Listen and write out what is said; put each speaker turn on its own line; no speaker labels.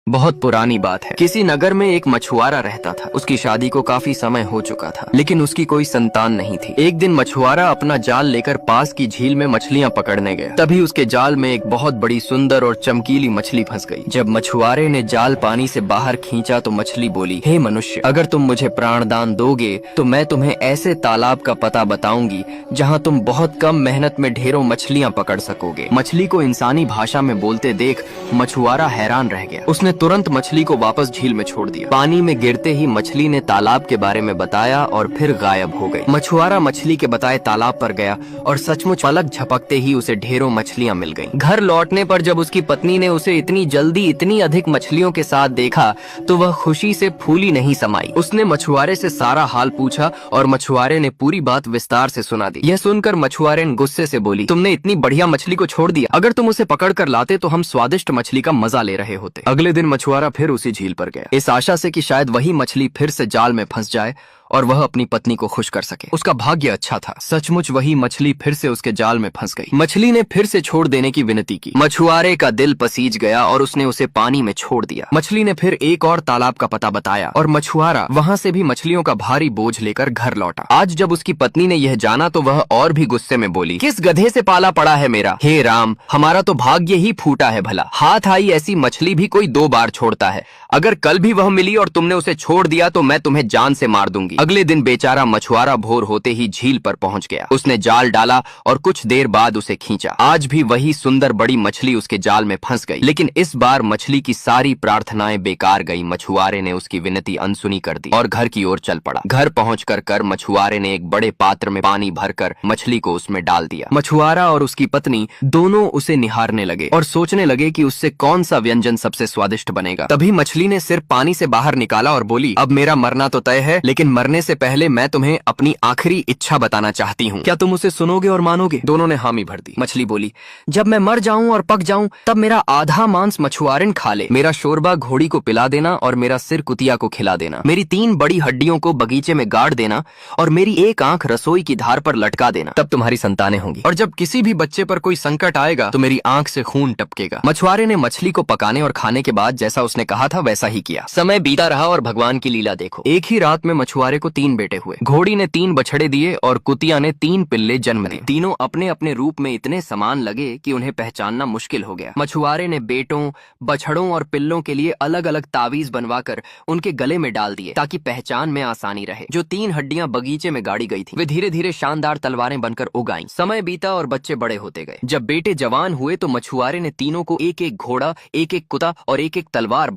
बहुत पुरानी बात है। किसी नगर में एक मछुआरा रहता था। उसकी शादी को काफी समय हो चुका था, लेकिन उसकी कोई संतान नहीं थी। एक दिन मछुआरा अपना जाल लेकर पास की झील में मछलियां पकड़ने गया। तभी उसके जाल में एक बहुत बड़ी सुंदर और चमकीली मछली फंस गई। जब मछुआरे ने जाल पानी से बाहर खींचा तो मछली बोली, हे मनुष्य, अगर तुम मुझे प्राणदान दोगे तो मैं तुम्हें ऐसे तालाब का पता बताऊंगी जहाँ तुम बहुत कम मेहनत में ढेरों मछलियां पकड़ सकोगे। मछली को इंसानी भाषा में बोलते देख मछुआरा हैरान रह गया। उसने तुरंत मछली को वापस झील में छोड़ दिया। पानी में गिरते ही मछली ने तालाब के बारे में बताया और फिर गायब हो गई। मछुआरा मछली के बताए तालाब पर गया और सचमुच पलक झपकते ही उसे ढेरों मछलियां मिल गईं। घर लौटने पर जब उसकी पत्नी ने उसे इतनी जल्दी इतनी अधिक मछलियों के साथ देखा तो वह खुशी से फूली नहीं समाई। उसने मछुआरे से सारा हाल पूछा और मछुआरे ने पूरी बात विस्तार से सुना दी। यह सुनकर मछुआरे गुस्से से बोली, तुमने इतनी बढ़िया मछली को छोड़ दिया। अगर तुम उसे पकड़ कर लाते तो हम स्वादिष्ट मछली का मजा ले रहे होते। अगले दिन मछुआरा फिर उसी झील पर गया, इस आशा से कि शायद वही मछली फिर से जाल में फंस जाए और वह अपनी पत्नी को खुश कर सके। उसका भाग्य अच्छा था, सचमुच वही मछली फिर से उसके जाल में फंस गई। मछली ने फिर से छोड़ देने की विनती की। मछुआरे का दिल पसीज गया और उसने उसे पानी में छोड़ दिया। मछली ने फिर एक और तालाब का पता बताया और मछुआरा वहाँ से भी मछलियों का भारी बोझ लेकर घर लौटा। आज जब उसकी पत्नी ने यह जाना तो वह और भी गुस्से में बोली, किस गधे से पाला पड़ा है मेरा। हे राम, हमारा तो भाग्य ही फूटा है भला। हाथ आई ऐसी मछली भी कोई 2 बार छोड़ता है। अगर कल भी वह मिली और तुमने उसे छोड़ दिया तो मैं तुम्हें जान से मार दूंगी। अगले दिन बेचारा मछुआरा भोर होते ही झील पर पहुंच गया। उसने जाल डाला और कुछ देर बाद उसे खींचा। आज भी वही सुंदर बड़ी मछली उसके जाल में फंस गई, लेकिन इस बार मछली की सारी प्रार्थनाएं बेकार गई। मछुआरे ने उसकी विनती अनसुनी कर दी और घर की ओर चल पड़ा। घर पहुंचकर कर मछुआरे ने एक बड़े पात्र में पानी भरकर मछली को उसमें डाल दिया। मछुआरा और उसकी पत्नी दोनों उसे निहारने लगे और सोचने लगे कि उससे कौन सा व्यंजन सबसे स्वादिष्ट बनेगा। तभी मछली ने सिर पानी से बाहर निकाला और बोली, अब मेरा मरना तो तय है, लेकिन मरने से पहले मैं तुम्हें अपनी आखिरी इच्छा बताना चाहती हूँ। क्या तुम उसे सुनोगे और मानोगे? दोनों ने हामी भर दी। मछली बोली, जब मैं मर जाऊं और पक जाऊं तब मेरा आधा मांस मछुआरन खा ले। मेरा शोरबा घोड़ी को पिला देना और मेरा सिर कुतिया को खिला देना। मेरी 3 बड़ी हड्डियों को बगीचे में गाड़ देना और मेरी एक आंख रसोई की धार पर लटका देना। तब तुम्हारी संतानें होंगी और जब किसी भी बच्चे पर कोई संकट आएगा तो मेरी आंख से खून टपकेगा। मछुआरे ने मछली को पकाने और खाने के बाद जैसा उसने कहा था वैसा ही किया। समय बीता रहा और भगवान की लीला देखो। एक ही रात में मछुआरे को 3 बेटे हुए। घोड़ी ने 3 बछड़े दिए और कुतिया ने 3 पिल्ले जन्म दिए। तीनों अपने अपने रूप में इतने समान लगे कि उन्हें पहचानना मुश्किल हो गया। मछुआरे ने बेटों, बछड़ों और पिल्लों के लिए अलग अलग तावीज बनवाकर उनके गले में डाल दिए ताकि पहचान में आसानी रहे। जो 3 हड्डियां बगीचे में गाड़ी गई थी वे धीरे धीरे शानदार तलवारें बनकर उग आईं। समय बीता और बच्चे बड़े होते गए। जब बेटे जवान हुए तो मछुआरे ने तीनों को एक एक घोड़ा, एक एक कुत्ता और एक एक तलवार